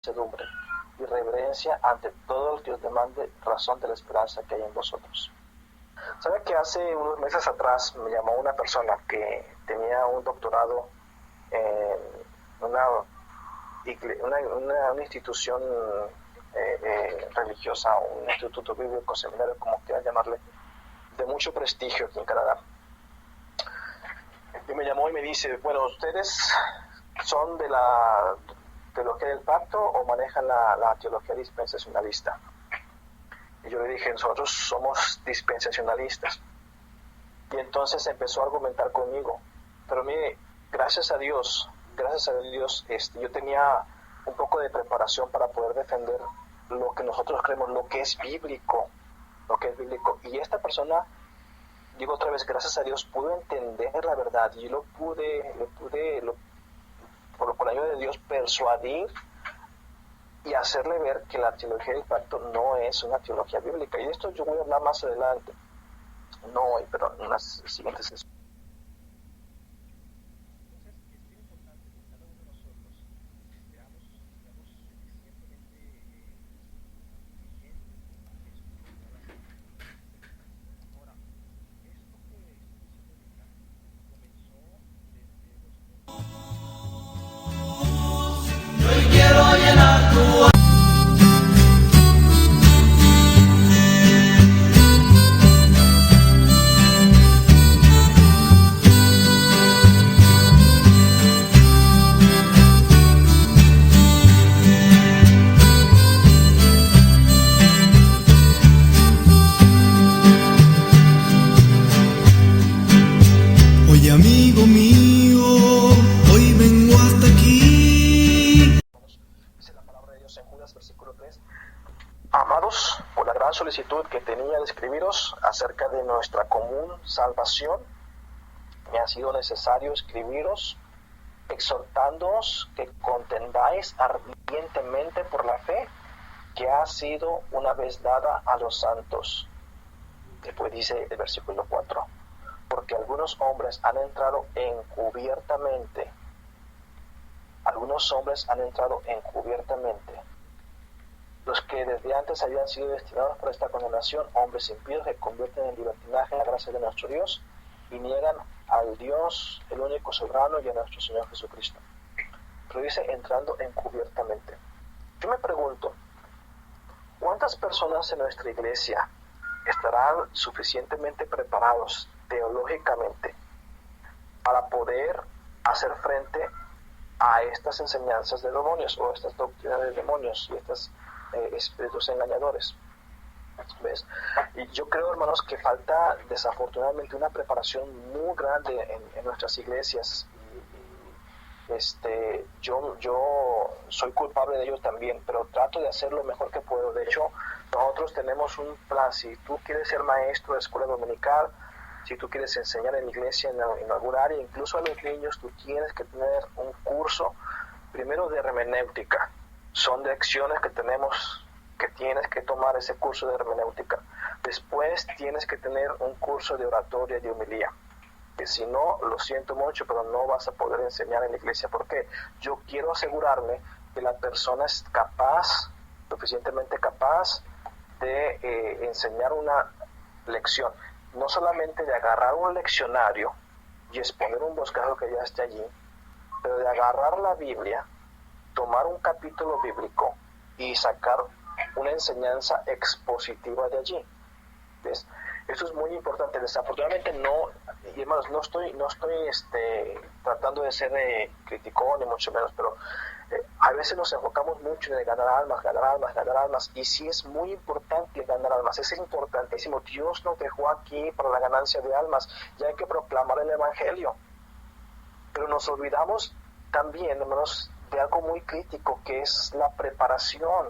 mansedumbre y reverencia ante todo el que os demande razón de la esperanza que hay en vosotros. ¿Sabe que hace unos meses atrás me llamó una persona que tenía un doctorado en una institución religiosa, un instituto bíblico, seminario, como quieran llamarle, de mucho prestigio aquí en Canadá? Y me llamó y me dice, bueno, ¿ustedes son de la teología del pacto o manejan la teología dispensacionalista? Y yo le dije, nosotros somos dispensacionalistas. Y entonces empezó a argumentar conmigo. Pero mire, gracias a Dios, yo tenía un poco de preparación para poder defender lo que nosotros creemos, lo que es bíblico. Y esta persona, digo otra vez, gracias a Dios, pudo entender la verdad. Y yo por la ayuda de Dios, persuadir y hacerle ver que la teología del pacto no es una teología bíblica. Y de esto yo voy a hablar más adelante, no hoy, pero en las siguientes sesiones. Oye, amigo mío, hoy vengo hasta aquí. Dice la palabra de Dios en Judas, versículo 3. Amados, por la gran solicitud que tenía de escribiros acerca de nuestra común salvación, me ha sido necesario escribiros, exhortándoos que contendáis ardientemente por la fe que ha sido una vez dada a los santos. Después dice el versículo 4, porque algunos hombres han entrado encubiertamente, los que desde antes habían sido destinados por esta condenación, hombres impíos que convierten en libertinaje la gracia de nuestro Dios y niegan al Dios, el único soberano, y a nuestro Señor Jesucristo. Pero dice entrando encubiertamente. Yo me pregunto, ¿cuántas personas en nuestra iglesia estarán suficientemente preparados teológicamente para poder hacer frente a estas enseñanzas de demonios o estas doctrinas de demonios y estos espíritus engañadores? ¿Ves? Y yo creo, hermanos, que falta desafortunadamente una preparación muy grande en nuestras iglesias. Yo soy culpable de ello también, pero trato de hacer lo mejor que puedo. De hecho, nosotros tenemos un plan. Si tú quieres ser maestro de escuela dominical, si tú quieres enseñar en la iglesia en algún área, incluso a los niños, tú tienes que tener un curso primero de hermenéutica. Son lecciones que tienes que tomar ese curso de hermenéutica. Después tienes que tener un curso de oratoria y de homilía. Que si no, lo siento mucho, pero no vas a poder enseñar en la iglesia. ¿Por qué? Yo quiero asegurarme que la persona es suficientemente capaz de enseñar una lección. No solamente de agarrar un leccionario y exponer un bosquejo que ya esté allí, pero de agarrar la Biblia, tomar un capítulo bíblico y sacar una enseñanza expositiva de allí. ¿Ves? Eso es muy importante. Desafortunadamente y hermanos, no estoy tratando de ser criticón ni mucho menos, pero a veces nos enfocamos mucho en ganar almas, y sí es muy importante ganar almas, es importantísimo. Dios nos dejó aquí para la ganancia de almas y hay que proclamar el evangelio, pero nos olvidamos también, hermanos, de algo muy crítico, que es la preparación.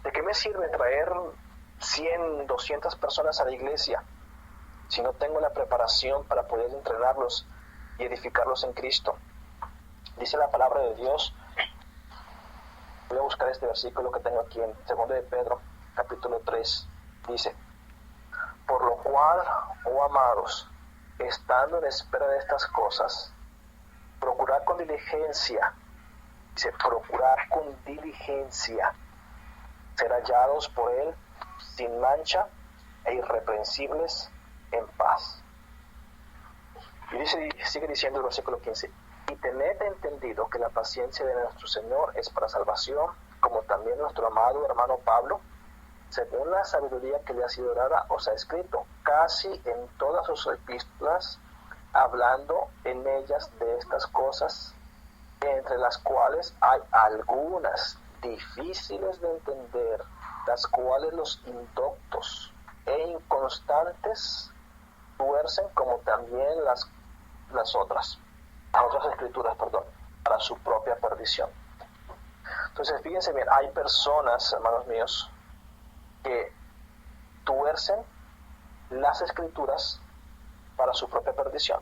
¿De qué me sirve traer 100, 200 personas a la iglesia si no tengo la preparación para poder entrenarlos y edificarlos en Cristo? Dice la palabra de Dios. Voy a buscar este versículo que tengo aquí en 2 de Pedro, capítulo 3. Dice, por lo cual, oh amados, estando en espera de estas cosas, procurad con diligencia Dice, procurar con diligencia ser hallados por Él sin mancha e irreprensibles en paz. Y sigue diciendo el versículo 15, y tened entendido que la paciencia de nuestro Señor es para salvación, como también nuestro amado hermano Pablo, según la sabiduría que le ha sido dada, os ha escrito, casi en todas sus epístolas, hablando en ellas de estas cosas, entre las cuales hay algunas difíciles de entender, las cuales los indoctos e inconstantes tuercen, como también las otras escrituras, para su propia perdición. Entonces, fíjense bien, hay personas, hermanos míos, que tuercen las escrituras para su propia perdición.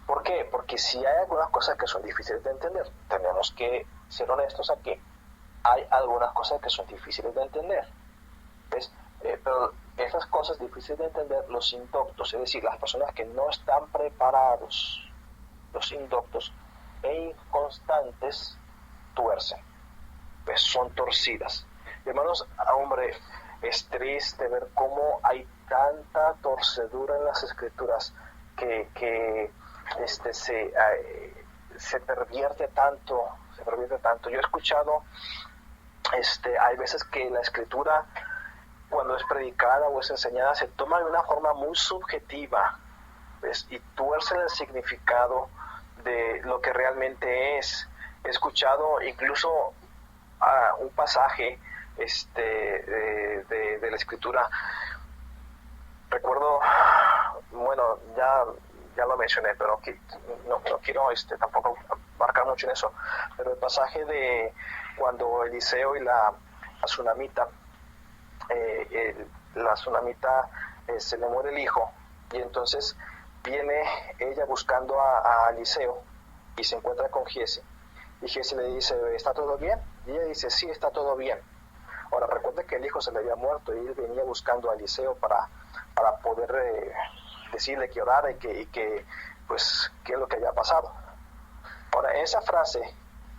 ¿Por qué? Porque si hay algunas cosas que son difíciles de entender, tenemos que ser honestos aquí. Hay algunas cosas que son difíciles de entender. ¿Ves? Pero esas cosas difíciles de entender, los indoctos, es decir, las personas que no están preparados, los indoctos e inconstantes, tuercen. ¿Ves? Son torcidas. Hermanos, hombre, es triste ver cómo hay tanta torcedura en las escrituras que se pervierte tanto. Yo he escuchado, hay veces que la escritura, cuando es predicada o es enseñada, se toma de una forma muy subjetiva, ¿ves? Y tuercen el significado de lo que realmente es. He escuchado incluso un pasaje de la escritura. Recuerdo, bueno, ya lo mencioné, pero no quiero tampoco marcar mucho en eso, pero el pasaje de cuando Eliseo y la tsunamita, se le muere el hijo, y entonces viene ella buscando a Eliseo y se encuentra con Giesi, y Giesi le dice, ¿está todo bien? Y ella dice, sí, está todo bien. Ahora, recuerde que el hijo se le había muerto y él venía buscando a Eliseo para poder decirle que orara y que pues, qué es lo que había pasado. Ahora, esa frase,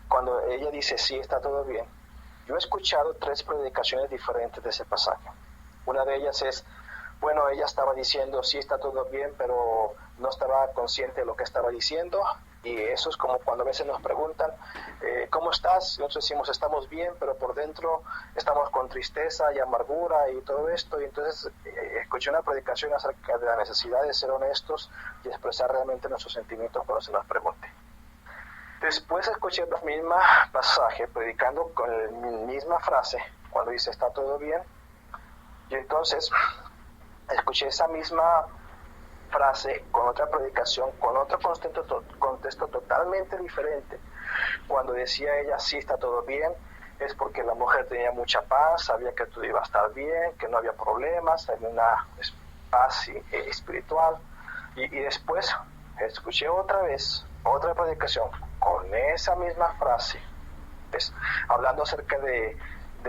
cuando ella dice, sí, está todo bien, yo he escuchado 3 predicaciones diferentes de ese pasaje. Una de ellas es, bueno, ella estaba diciendo, sí, está todo bien, pero no estaba consciente de lo que estaba diciendo. Y eso es como cuando a veces nos preguntan, ¿cómo estás? Nosotros decimos, estamos bien, pero por dentro estamos con tristeza y amargura y todo esto. Y entonces escuché una predicación acerca de la necesidad de ser honestos y expresar realmente nuestros sentimientos cuando se nos pregunte. Después escuché el mismo pasaje predicando con la misma frase, cuando dice, está todo bien. Y entonces escuché esa misma frase con otra predicación, con otro contexto totalmente diferente. Cuando decía ella, sí, está todo bien, es porque la mujer tenía mucha paz, sabía que todo iba a estar bien, que no había problemas, había una paz espiritual. Y después escuché otra vez otra predicación con esa misma frase, hablando acerca de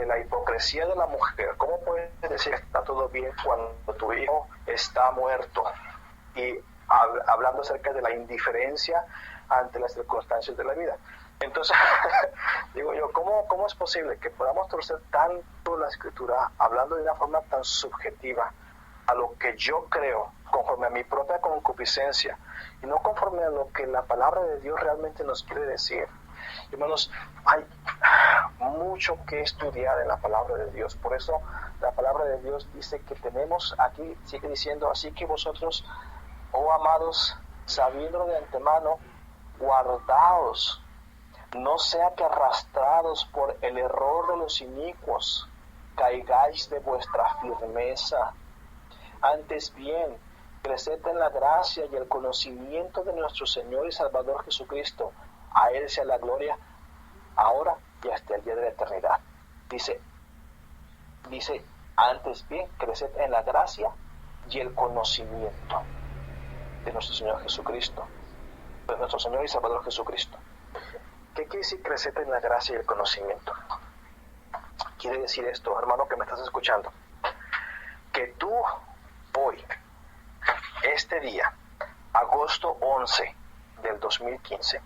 la hipocresía de la mujer. ¿Cómo puedes decir que está todo bien cuando tu hijo está muerto? Y hablando acerca de la indiferencia ante las circunstancias de la vida. Entonces, digo yo, ¿cómo es posible que podamos torcer tanto la escritura hablando de una forma tan subjetiva a lo que yo creo, conforme a mi propia concupiscencia, y no conforme a lo que la palabra de Dios realmente nos quiere decir? Hermanos, hay mucho que estudiar en la palabra de Dios. Por eso la palabra de Dios dice que tenemos, aquí sigue diciendo, así que vosotros, oh amados, sabiendo de antemano, guardaos, no sea que arrastrados por el error de los inicuos, caigáis de vuestra firmeza. Antes bien, creced en la gracia y el conocimiento de nuestro Señor y Salvador Jesucristo. A Él sea la gloria, ahora y hasta el día de la eternidad. Dice, antes bien, creced en la gracia y el conocimiento de nuestro Señor Jesucristo, de nuestro Señor y Salvador Jesucristo. ¿Qué quiere decir crecer en la gracia y el conocimiento? Quiere decir esto, hermano que me estás escuchando, que tú hoy, este día, agosto 11 del 2015,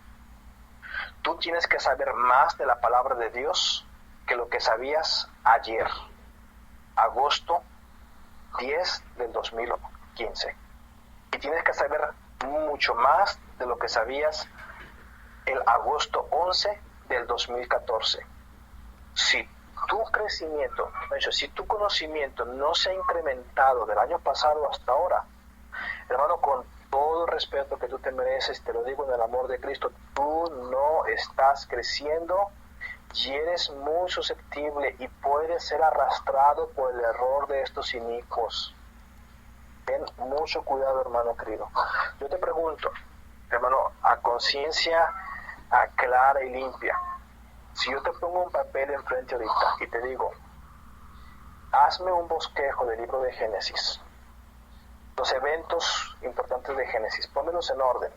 tú tienes que saber más de la palabra de Dios que lo que sabías ayer, agosto 10 del 2015. Y tienes que saber mucho más de lo que sabías el agosto 11 del 2014. Si tu crecimiento, de hecho, si tu conocimiento no se ha incrementado del año pasado hasta ahora, hermano, con todo el respeto que tú te mereces, te lo digo en el amor de Cristo, tú no estás creciendo y eres muy susceptible y puedes ser arrastrado por el error de estos inicuos. Ten mucho cuidado, hermano querido. Yo te pregunto, hermano, a conciencia clara y limpia, si yo te pongo un papel enfrente ahorita y te digo, hazme un bosquejo del libro de Génesis, los eventos importantes de Génesis, pónmelos en orden.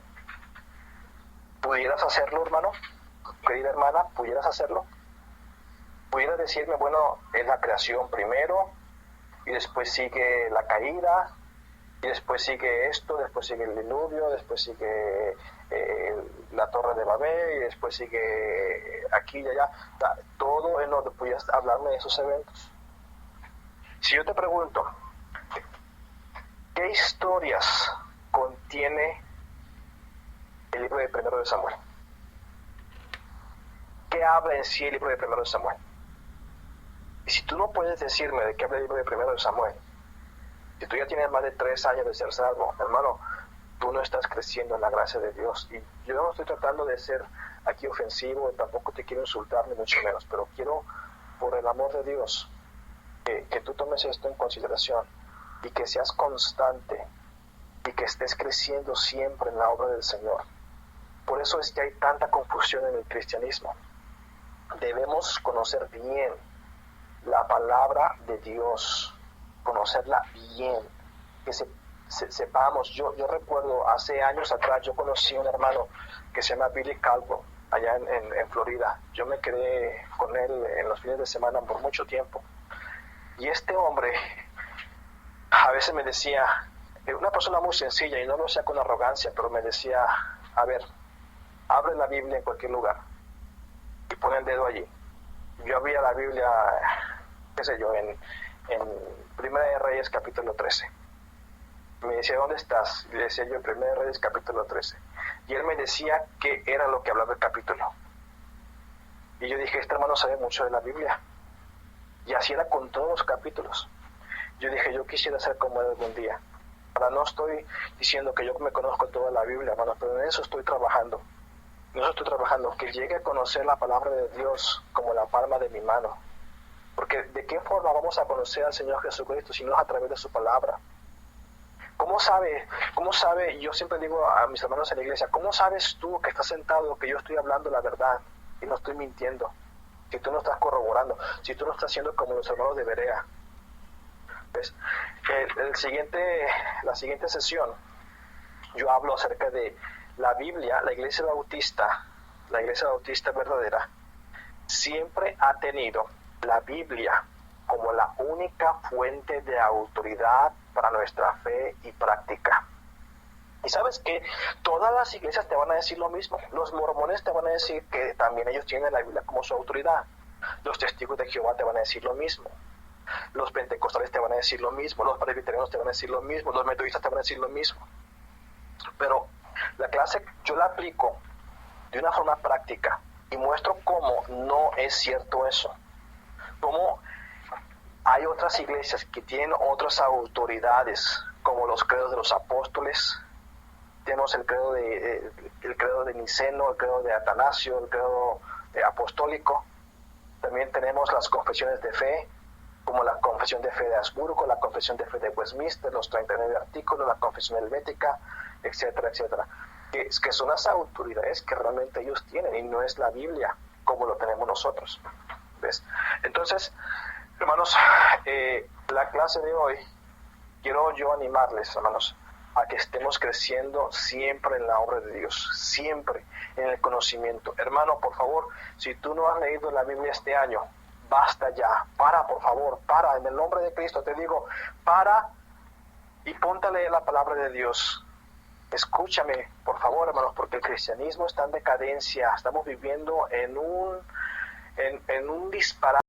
¿Pudieras hacerlo, hermano? Querida hermana, ¿pudieras hacerlo? ¿Pudieras decirme, bueno, es la creación primero, y después sigue la caída, y después sigue esto, después sigue el diluvio, después sigue la torre de Babel, y después sigue aquí y allá, todo en orden? ¿Pudieras hablarme de esos eventos? Si yo te pregunto, ¿qué historias contiene el libro de Primero de Samuel? ¿Qué habla en sí el libro de Primero de Samuel? Y si tú no puedes decirme de qué habla el libro de Primero de Samuel, si tú ya tienes más de 3 años de ser salvo, hermano, tú no estás creciendo en la gracia de Dios. Y yo no estoy tratando de ser aquí ofensivo, tampoco te quiero insultar, ni mucho menos, pero quiero, por el amor de Dios, que tú tomes esto en consideración y que seas constante y que estés creciendo siempre en la obra del Señor. Por eso es que hay tanta confusión en el cristianismo. Debemos conocer bien la palabra de Dios, conocerla bien, que sepamos. Yo recuerdo hace años atrás, yo conocí a un hermano que se llama Billy Caldwell, allá en Florida. Yo me quedé con él en los fines de semana por mucho tiempo. Y este hombre a veces me decía, una persona muy sencilla, y no lo hacía con arrogancia, pero me decía, a ver, abre la Biblia en cualquier lugar y pon el dedo allí. Yo abría la Biblia, qué sé yo, en Primera de Reyes capítulo 13. Me decía, ¿dónde estás? Y le decía yo, en Primera de Reyes capítulo 13. Y él me decía qué era lo que hablaba el capítulo. Y yo dije, este hermano sabe mucho de la Biblia. Y así era con todos los capítulos. Yo dije, yo quisiera ser como él algún día. Ahora no estoy diciendo que yo me conozco toda la Biblia, hermano, pero en eso estoy trabajando. En eso estoy trabajando, que llegue a conocer la palabra de Dios como la palma de mi mano. Porque ¿de qué forma vamos a conocer al Señor Jesucristo si no es a través de su palabra? ¿Cómo sabe? Yo siempre digo a mis hermanos en la iglesia, ¿cómo sabes tú que estás sentado, que yo estoy hablando la verdad y no estoy mintiendo? Si tú no estás corroborando, si tú no estás haciendo como los hermanos de Berea. ¿Ves? La siguiente sesión, yo hablo acerca de la Biblia. La iglesia bautista verdadera, siempre ha tenido la Biblia como la única fuente de autoridad para nuestra fe y práctica. Y sabes que todas las iglesias te van a decir lo mismo. Los mormones te van a decir que también ellos tienen la Biblia como su autoridad. Los testigos de Jehová te van a decir lo mismo. Los pentecostales te van a decir lo mismo. Los presbiterianos te van a decir lo mismo. Los metodistas te van a decir lo mismo. Pero la clase yo la aplico de una forma práctica y muestro cómo no es cierto eso. Cómo hay otras iglesias que tienen otras autoridades, como los credos de los apóstoles. Tenemos el credo de Niceno, el credo de Atanasio, el credo apostólico. También tenemos las confesiones de fe, como la confesión de fe de Habsburgo, la confesión de fe de Westminster, los 39 artículos, la confesión helvética, etcétera, etcétera. Que son las autoridades que realmente ellos tienen y no es la Biblia como lo tenemos nosotros. ¿Ves? Entonces, hermanos, la clase de hoy, quiero yo animarles, hermanos, a que estemos creciendo siempre en la obra de Dios, siempre en el conocimiento. Hermano, por favor, si tú no has leído la Biblia este año, basta ya, por favor, en el nombre de Cristo te digo, para y ponte a leer la palabra de Dios. Escúchame, por favor, hermanos, porque el cristianismo está en decadencia. Estamos viviendo en un disparate